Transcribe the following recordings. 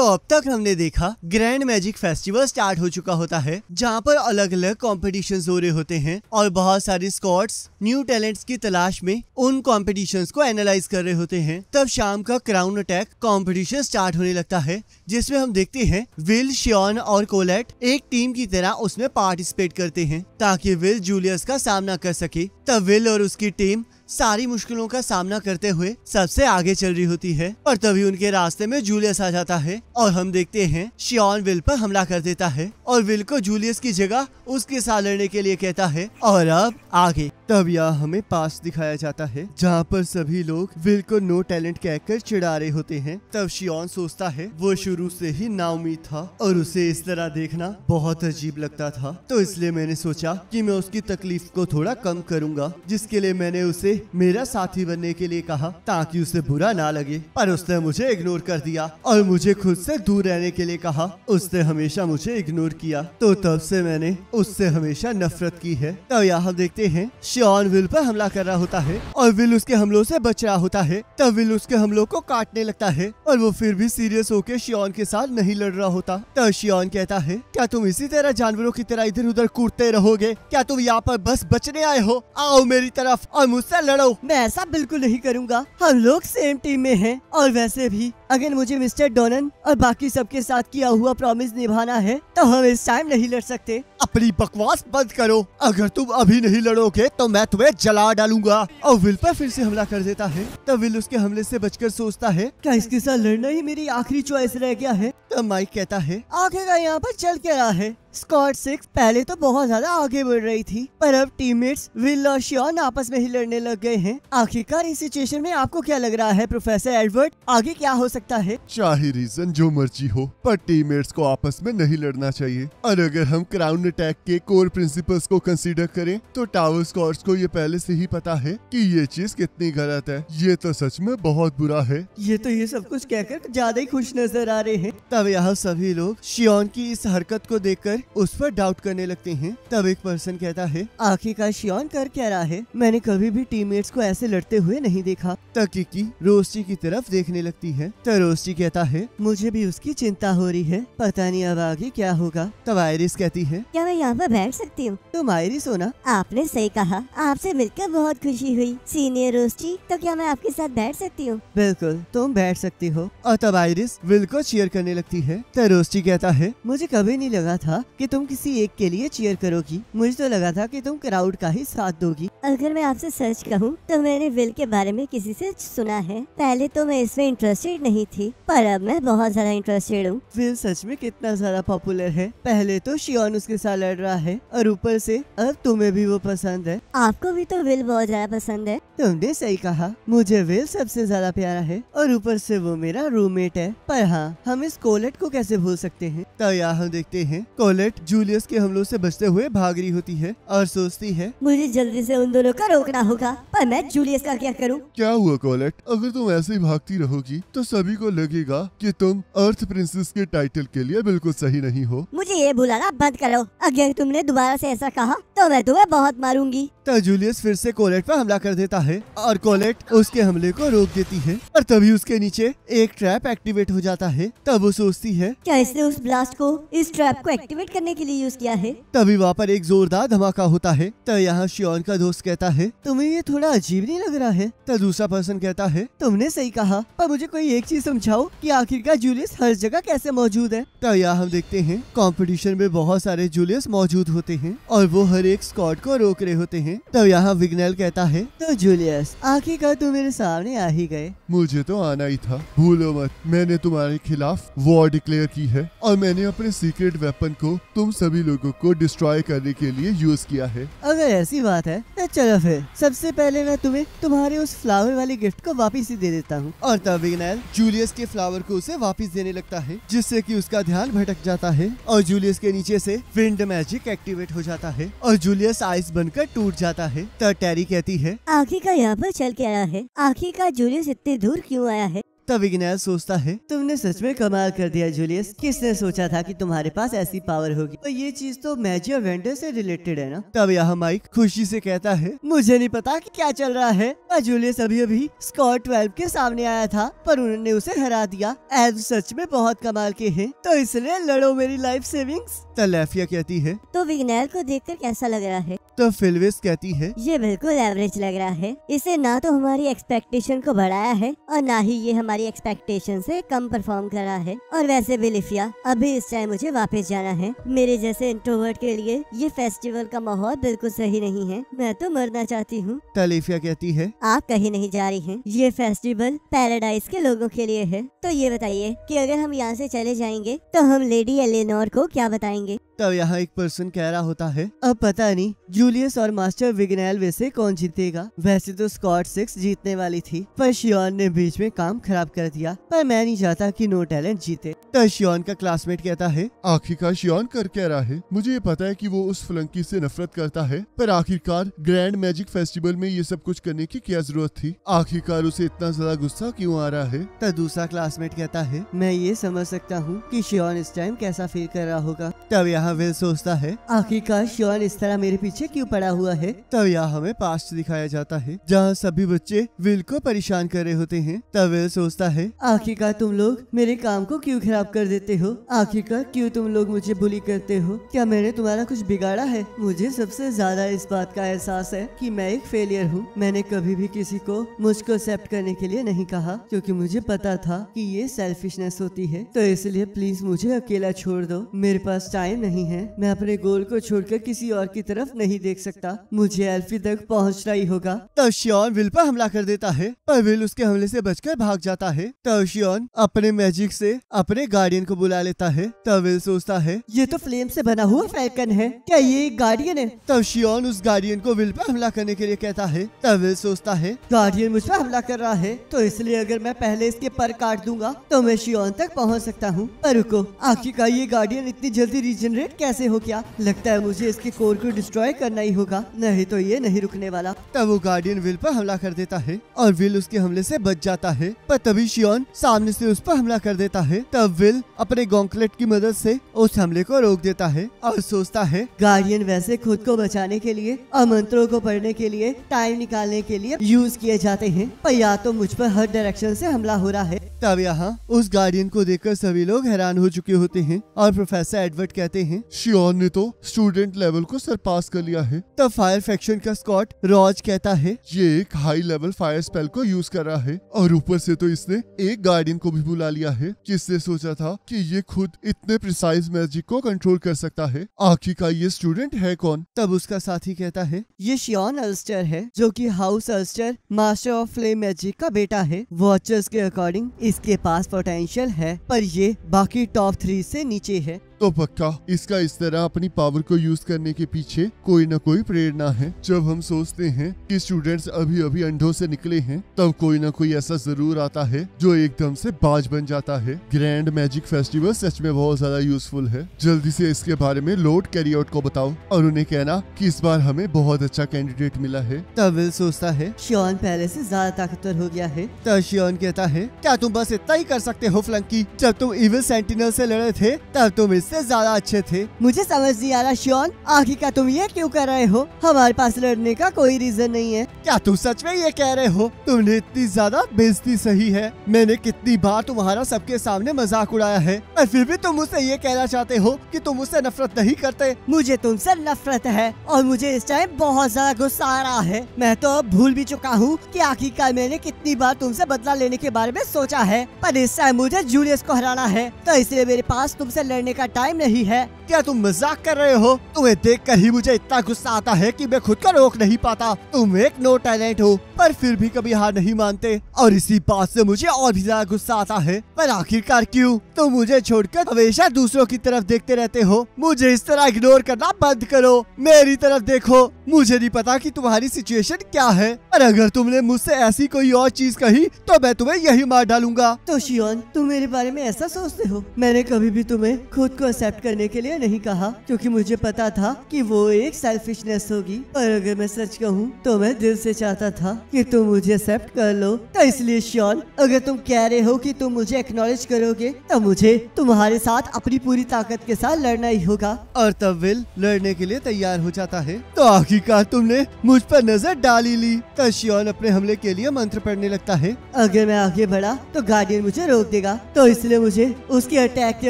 तो अब तक हमने देखा ग्रैंड मैजिक फेस्टिवल स्टार्ट हो चुका होता है, जहाँ पर अलग अलग कॉम्पिटिशन्स हो रहे होते हैं और बहुत सारे स्क्वाड्स न्यू टैलेंट्स की तलाश में उन कॉम्पिटिशन्स को एनालाइज कर रहे होते हैं। तब शाम का क्राउन अटैक कॉम्पिटिशन स्टार्ट होने लगता है, जिसमें हम देखते हैं विल, शियॉन और कोलेट एक टीम की तरह उसमें पार्टिसिपेट करते हैं ताकि विल जूलियस का सामना कर सके। तब विल और उसकी टीम सारी मुश्किलों का सामना करते हुए सबसे आगे चल रही होती है और तभी उनके रास्ते में जूलियस आ जाता है और हम देखते हैं शियॉन विल पर हमला कर देता है और विल को जूलियस की जगह उसके साथ लड़ने के लिए कहता है। और अब आगे तब यहाँ हमें पास दिखाया जाता है जहाँ पर सभी लोग विल को नो टैलेंट कहकर चिढ़ा रहे होते हैं। तब शियॉन सोचता है वो शुरू से ही नाउम्मीद था और उसे इस तरह देखना बहुत अजीब लगता था, तो इसलिए मैंने सोचा कि मैं उसकी तकलीफ को थोड़ा कम करूंगा, जिसके लिए मैंने उसे मेरा साथी बनने के लिए कहा ताकि उसे बुरा ना लगे। पर उसने मुझे इग्नोर कर दिया और मुझे खुद से दूर रहने के लिए कहा। उसने हमेशा मुझे इग्नोर किया, तो तब से मैंने उससे हमेशा नफरत की है। तब यहाँ देखते हैं शियॉन विल पर हमला कर रहा होता है और विल उसके हमलों से बच रहा होता है। तब विल उसके हमलों को काटने लगता है और वो फिर भी सीरियस होकर शियॉन के साथ नहीं लड़ रहा होता। तब शियॉन कहता है, क्या तुम इसी तरह जानवरों की तरह इधर उधर कूदते रहोगे? क्या तुम यहाँ पर बस बचने आए हो? आओ मेरी तरफ और मुझसे लड़ो। मैं ऐसा बिल्कुल नहीं करूँगा, हम लोग सेम टीम में हैं और वैसे भी अगर मुझे मिस्टर डोनन और बाकी सबके साथ किया हुआ प्रॉमिस निभाना है तो हम इस टाइम नहीं लड़ सकते। अपनी बकवास बंद करो, अगर तुम अभी नहीं लड़ोगे तो मैं तुम्हें जला डालूंगा। और विल पर फिर से हमला कर देता है। तब विल उसके हमले से बचकर सोचता है, क्या इसके साथ लड़ना ही मेरी आखिरी चॉइस रह गया है? तब माइक कहता है, आगे का यहाँ पर चल क्या रहा है? स्क्वाड 6 पहले तो बहुत ज्यादा आगे बढ़ रही थी, पर अब टीममेट्स विल और शियॉन आपस में ही लड़ने लग गए हैं। आखिरकार इस सिचुएशन में आपको क्या लग रहा है प्रोफेसर एडवर्ड, आगे क्या हो सकता है? चाहे रीजन जो मर्जी हो, पर टीममेट्स को आपस में नहीं लड़ना चाहिए। और अगर हम क्राउन अटैक के कोर प्रिंसिपल्स को कंसीडर करें तो टावर स्क्वाड्स को ये पहले से ही पता है कि ये चीज कितनी गलत है। ये तो सच में बहुत बुरा है। ये सब कुछ कहकर ज्यादा ही खुश नजर आ रहे हैं। तब यहाँ सभी लोग शियॉन की इस हरकत को देखकर उस पर डाउट करने लगते हैं। तब एक पर्सन कहता है, आखिरकार शियॉन कर क्या रहा है? मैंने कभी भी टीममेट्स को ऐसे लड़ते हुए नहीं देखा। तब किकी रोस्टी की तरफ देखने लगती है। तब रोस्टी कहता है, मुझे भी उसकी चिंता हो रही है, पता नहीं अब आगे क्या होगा। तब आयरिस कहती है, क्या मैं यहाँ पर बैठ सकती हूँ? तुम आयरिस हो ना? आपने सही कहा, आपसे मिलकर बहुत खुशी हुई सीनियर रोस्टी। तो क्या मैं आपके साथ बैठ सकती हूँ? बिल्कुल, तुम बैठ सकती हो। और तब आयरिस विल को चीयर करने लगती है। तब रोस्टी कहता है, मुझे कभी नहीं लगा था कि तुम किसी एक के लिए चीयर करोगी, मुझे तो लगा था कि तुम क्राउड का ही साथ दोगी। अगर मैं आपसे सच कहूँ तो मैंने विल के बारे में किसी से सुना है। पहले तो मैं इसमें इंटरेस्टेड नहीं थी, पर अब मैं बहुत ज्यादा इंटरेस्टेड हूँ। विल सच में कितना ज्यादा पॉपुलर है। पहले तो शियॉन उसके साथ लड़ रहा है और ऊपर से अब तुम्हें भी वो पसंद है। आपको भी तो विल बहुत ज्यादा पसंद है। तुमने सही कहा, मुझे विल सबसे ज्यादा प्यारा है और ऊपर से वो मेरा रूममेट है। पर हाँ, हम इस कोलेट को कैसे भूल सकते हैं? तो यहाँ हम देखते हैं कोलेट जूलियस के हमलों से बचते हुए भाग रही होती है और सोचती है, मुझे जल्दी से उन दोनों का रोकना होगा, पर मैं जूलियस का क्या करूं? क्या हुआ कोलेट? अगर तुम ऐसे ही भागती रहोगी तो सभी को लगेगा कि तुम अर्थ प्रिंसेस के टाइटल के लिए बिल्कुल सही नहीं हो। मुझे ये बुलाना बंद करो। अगर तुमने दोबारा से ऐसा कहा तो मैं तुम्हें बहुत मारूंगी। तो जूलियस फिर से कोलेट पर हमला कर देता है और कोलेट उसके हमले को रोक देती है और तभी उसके नीचे एक ट्रैप एक्टिवेट हो जाता है। तब वो सोचती है, क्या इसने उस ब्लास्ट को इस ट्रैप को एक्टिवेट करने के लिए यूज किया है? तभी वहाँ पर एक जोरदार धमाका होता है। तो यहाँ शियॉन का दोस्त कहता है, तुम्हें ये थोड़ा अजीब नहीं लग रहा है? तो दूसरा पर्सन कहता है, तुमने सही कहा, पर मुझे कोई एक चीज समझाओ कि आखिरकार जूलियस हर जगह कैसे मौजूद है? तो यहाँ हम देखते हैं कंपटीशन में बहुत सारे जूलियस मौजूद होते हैं और वो हर एक स्क्वाड को रोक रहे होते हैं। तो यहाँ विग्नेल कहता है, तो जूलियस आखिरकार तुम मेरे सामने आ ही गए। मुझे तो आना ही था। भूलो मत, मैंने तुम्हारे खिलाफ वॉर डिक्लेयर की है और मैंने अपने सीक्रेट वेपन को तुम सभी लोगों को डिस्ट्रॉय करने के लिए यूज किया है। अगर ऐसी बात है तो चलो फिर सबसे पहले मैं तुम्हें तुम्हारे उस फ्लावर वाली गिफ्ट को वापस ही दे देता हूँ। और तब विग्नेल जूलियस के फ्लावर को उसे वापस देने लगता है, जिससे कि उसका ध्यान भटक जाता है और जूलियस के नीचे से विंड मैजिक एक्टिवेट हो जाता है और जूलियस आइस बनकर टूट जाता है। तब टेरी कहती है, आखिरकार यहाँ पर चल क्या रहा है? आखिरकार जूलियस इतनी दूर क्यों आया है? तब विग्नेल सोचता है, तुमने सच में कमाल कर दिया जूलियस। किसने सोचा था कि तुम्हारे पास ऐसी पावर होगी। और ये चीज तो मैजिक वेंडर से रिलेटेड है ना। तब यहाँ माइक खुशी से कहता है, मुझे नहीं पता कि क्या चल रहा है, पर जूलियस अभी स्कॉट 12 के सामने आया था, पर उन्होंने उसे हरा दिया। एल्फ सच में बहुत कमाल के हैं, तो इसलिए लड़ो मेरी लाइफ सेविंग्स। तो लेफिया कहती है, तो विग्नेल को देखकर कैसा लग रहा है? तो फिलविस कहती है, ये बिल्कुल एवरेज लग रहा है। इसे ना तो हमारी एक्सपेक्टेशन को बढ़ाया है और ना ही ये हमारी एक्सपेक्टेशन से कम परफॉर्म कर रहा है। और वैसे भी लिफिया, अभी इस टाइम मुझे वापस जाना है। मेरे जैसे इंट्रोवर्ट के लिए ये फेस्टिवल का माहौल बिल्कुल सही नहीं है। मैं तो मरना चाहती हूँ। तो लिफिया कहती है, आप कहीं नहीं जा रही हैं। ये फेस्टिवल पैराडाइज के लोगों के लिए है। तो ये बताइए कि अगर हम यहाँ से चले जाएंगे तो हम लेडी एलेनोर को क्या बताएंगे? तब यहाँ एक पर्सन कह रहा होता है, अब पता नहीं जूलियस और मास्टर विग्नेल वैसे कौन जीतेगा। वैसे तो स्कॉट 6 जीतने वाली थी, पर शियोन ने बीच में काम खराब कर दिया। पर मैं नहीं चाहता कि नो टैलेंट जीते। तो शियोन का क्लासमेट कहता है, आखिरकार शियोन कर क्या रहा है? मुझे ये पता है कि वो उस फ्लंकी से नफरत करता है, पर आखिरकार ग्रैंड मैजिक फेस्टिवल में ये सब कुछ करने की क्या जरूरत थी? आखिरकार उसे इतना ज्यादा गुस्सा क्यों आ रहा है? तो दूसरा क्लासमेट कहता है, मैं ये समझ सकता हूँ कि शियोन इस टाइम कैसा फील कर रहा होगा। तब यहाँ विल सोचता है, आखिरकार शियोन इस तरह मेरे पीछे क्यों पड़ा हुआ है। तब यहाँ हमें पास्ट दिखाया जाता है, जहाँ सभी बच्चे विल को परेशान कर रहे होते हैं। तब विल सोचता है, आखिरकार तुम लोग मेरे काम को क्यों खराब कर देते हो? आखिरकार क्यों तुम लोग मुझे बुली करते हो? क्या मैंने तुम्हारा कुछ बिगाड़ा है? मुझे सबसे ज्यादा इस बात का एहसास है कि मैं एक फेलियर हूँ। मैंने कभी भी किसी को मुझको एक्सेप्ट करने के लिए नहीं कहा, क्योंकि मुझे पता था कि ये सेल्फिशनेस होती है। तो इसलिए प्लीज मुझे अकेला छोड़ दो। मेरे पास टाइम नहीं है। मैं अपने गोल को छोड़कर किसी और की तरफ नहीं देख सकता। मुझे एल्फी तक पहुंचना ही होगा। तब शियोन विल पर हमला कर देता है, पर विल उसके हमले से बचकर भाग जाता है। तब शियोन अपने मैजिक से अपने गार्डियन को बुला लेता है। तब विल सोचता है, ये तो फ्लेम से बना हुआ फैल्कन है, क्या ये एक गार्डियन है? तब शियोन उस गार्डियन को विल पर हमला करने के लिए कहता है। तब विल सोचता है, गार्डियन मुझ पर हमला कर रहा है, तो इसलिए अगर मैं पहले इसके पर काट दूंगा तो मैं शियोन तक पहुंच सकता हूं। पर रुको, आखिरकार ये गार्डियन इतनी जल्दी रीजनरेट कैसे हो गया? लगता है मुझे इसके कोर को डिस्ट्रॉय करना ही होगा, नहीं तो ये नहीं रुकने वाला। तब वो गार्डियन विल पर हमला कर देता है और विल उसके हमले से बच जाता है, पर तभी शियोन सामने से उस पर हमला कर देता है। तब विल अपने गॉन्कलेट की मदद से उस हमले को रोक देता है और सोचता है, गार्डियन वैसे खुद को बचाने के लिए और मंत्रों को पढ़ने के लिए टाइम निकालने के लिए यूज किए जाते हैं, पर या तो मुझ पर हर डायरेक्शन से हमला हो रहा है। तब यहाँ उस गार्डियन को देखकर सभी लोग हैरान हो चुके होते हैं और प्रोफेसर एडवर्ड कहते हैं, शियोन ने तो स्टूडेंट लेवल को सरपास कर लिया है। तब फायर फैक्शन का स्कॉट रॉज कहता है, ये एक हाई लेवल फायर स्पेल को यूज कर रहा है और ऊपर से तो इसने एक गार्डियन को भी बुला लिया है। किसने सोचा था कि ये खुद इतने प्रिसाइज मैजिक को कंट्रोल कर सकता है? आखिरकार ये स्टूडेंट है कौन? तब उसका साथी कहता है, ये शियोन अल्स्टर है, जो कि house Ulster master of flame magic का बेटा है। वॉचर्स के अकॉर्डिंग इसके पास पोटेंशियल है, पर ये बाकी टॉप 3 से नीचे है। तो पक्का इसका इस तरह अपनी पावर को यूज करने के पीछे कोई न कोई प्रेरणा है। जब हम सोचते हैं कि स्टूडेंट्स अभी अभी अंडों से निकले हैं, तब कोई न कोई ऐसा जरूर आता है जो एकदम से बाज बन जाता है। ग्रैंड मैजिक फेस्टिवल सच में बहुत ज्यादा यूजफुल है। जल्दी से इसके बारे में लॉर्ड कैरियोट को बताओ और उन्हें कहना कि इस बार हमें बहुत अच्छा कैंडिडेट मिला है। तब विल सोचता है, शियोन पहले से ज्यादा ताकतवर हो गया है। तब शियोन कहता है, क्या तुम बस इतना ही कर सकते हो फ्लंकी? जब तुम इविल सेंटिनल से लड़े थे तब तुम से ज्यादा अच्छे थे। मुझे समझ नहीं आ रहा शियोन, आखिरकार तुम ये क्यों कर रहे हो? हमारे पास लड़ने का कोई रीजन नहीं है। क्या तुम सच में ये कह रहे हो? तुमने इतनी ज्यादा बेइज्जती सही है। मैंने कितनी बार तुम्हारा सबके सामने मजाक उड़ाया है, और फिर भी तुम मुझसे ये कहना चाहते हो कि तुम मुझसे नफरत नहीं करते। मुझे तुमसे नफरत है और मुझे इस टाइम बहुत ज्यादा गुस्सा आ रहा है। मैं तो अब भूल भी चुका हूँ कि आखिरकार मैंने कितनी बार तुमसे बदला लेने के बारे में सोचा है, पर इस टाइम मुझे जूलियस को हराना है, तो इसलिए मेरे पास तुमसे लड़ने का टाइम नहीं है। क्या तुम मजाक कर रहे हो? तुम्हें देखकर ही मुझे इतना गुस्सा आता है कि मैं खुद को रोक नहीं पाता। तुम एक नो टैलेंट हो, पर फिर भी कभी हार नहीं मानते, और इसी बात से मुझे और भी ज्यादा गुस्सा आता है। पर आखिरकार क्यों? तुम मुझे छोड़कर हमेशा दूसरों की तरफ देखते रहते हो। मुझे इस तरह इग्नोर करना बंद करो, मेरी तरफ देखो। मुझे नहीं पता कि तुम्हारी सिचुएशन क्या है, और अगर तुमने मुझसे ऐसी कोई और चीज कही तो मैं तुम्हें यही मार डालूंगा। तो शियोन, तुम मेरे बारे में ऐसा सोचते हो? मैंने कभी भी तुम्हें खुद को एक्सेप्ट करने के लिए नहीं कहा, क्योंकि मुझे पता था कि वो एक सेल्फिशनेस होगी। और अगर मैं सच कहूँ तो मैं दिल से चाहता था कि तुम मुझे एक्सेप्ट कर लो। तो इसलिए शियॉन, अगर तुम कह रहे हो कि तुम मुझे एक्नॉलेज करोगे तो मुझे तुम्हारे साथ अपनी पूरी ताकत के साथ लड़ना ही होगा। और तब विल लड़ने के लिए तैयार हो जाता है। तो आखिरकार तुमने मुझ पर नजर डाल ही ली। तो शियॉन अपने हमले के लिए मंत्र पढ़ने लगता है। अगर मैं आगे बढ़ा तो गार्डियन मुझे रोक देगा, तो इसलिए मुझे उसके अटैक के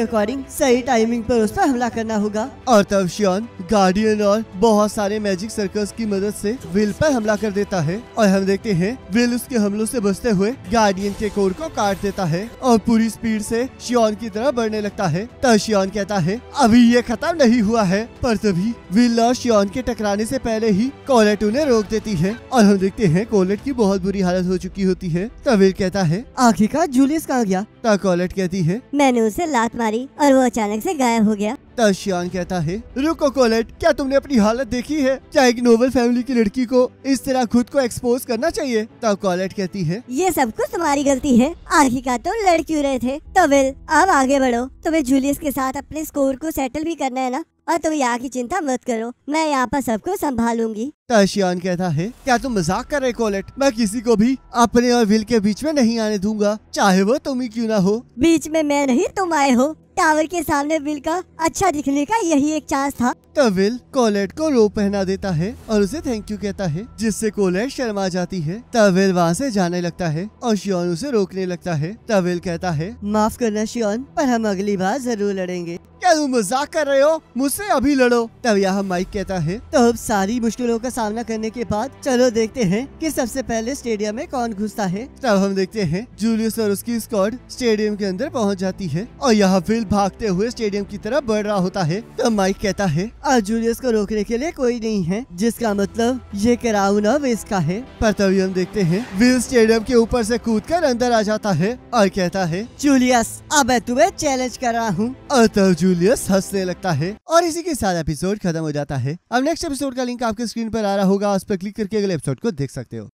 अकॉर्डिंग सही टाइमिंग पर उस पर हमला करना होगा। और तब शियॉन गार्डियन और बहुत सारे मैजिक सर्कल्स की मदद से विल पर हमला कर देता है। और हम देखते हैं विल उसके हमलों से बचते हुए गार्डियन के कोर को काट देता है और पूरी स्पीड से शियॉन की तरफ बढ़ने लगता है। तब शियॉन कहता है अभी ये खत्म नहीं हुआ है। पर तभी विल और शियॉन के टकराने से पहले ही कोलेट उन्हें रोक देती है। और हम देखते हैं कोलेट की बहुत बुरी हालत हो चुकी होती है। तब विल कहता है आखिरकार जूलियस कहाँ गया? तब कोलेट कहती है मैंने उसे लात मारी और वो अचानक से गायब हो गया। तब शियॉन कहता है रुको कोलेट, क्या तुमने अपनी हालत देखी है? क्या एक नोबल फैमिली की लड़की को इस तरह खुद को एक्सपोज करना चाहिए? तब कोलेट कहती है ये सब कुछ तुम्हारी गलती है, आखिरकार तुम लड़ क्यों रहे थे? तो विल अब आगे बढ़ो, तुम्हें जूलियस के साथ अपने स्कोर को सेटल भी करना है ना, और तुम यहाँ की चिंता मत करो, मैं यहाँ पर सबको संभालूंगी। तब शियॉन कहता है क्या तुम मजाक कर रहे कोलेट? मैं किसी को भी अपने और विल के बीच में नहीं आने दूंगा, चाहे वो तुम ही क्यों ना हो। बीच में मैं नहीं तुम आए हो, टावर के सामने विल का अच्छा दिखने का यही एक चांस था। तब विल कोलेट को रोब पहना देता है और उसे थैंक यू कहता है, जिससे कोलेट शर्मा जाती है। तब विल वहाँ से जाने लगता है और शियॉन उसे रोकने लगता है। तब विल कहता है माफ करना शियॉन, पर हम अगली बार जरूर लड़ेंगे। क्या तुम मजाक कर रहे हो? मुझसे अभी लड़ो। तब यहाँ माइक कहता है तो अब सारी मुश्किलों का सामना करने के बाद चलो देखते हैं कि सबसे पहले स्टेडियम में कौन घुसता है। तब हम देखते हैं जूलियस और उसकी स्क्वाड स्टेडियम के अंदर पहुँच जाती है और यहाँ विल भागते हुए स्टेडियम की तरफ बढ़ रहा होता है। तब माइक कहता है आज जूलियस को रोकने के लिए कोई नहीं है, जिसका मतलब ये क्राउन अब इसका है। पर तभी हम देखते हैं विल स्टेडियम के ऊपर से कूदकर अंदर आ जाता है और कहता है जूलियस अब मैं तुम्हें चैलेंज कर रहा हूँ। और तब जूलियस हंसने लगता है और इसी के साथ एपिसोड खत्म हो जाता है। अब नेक्स्ट एपिसोड का लिंक आपके स्क्रीन पर आ रहा होगा, उस पर क्लिक करके अगले एपिसोड को देख सकते हो।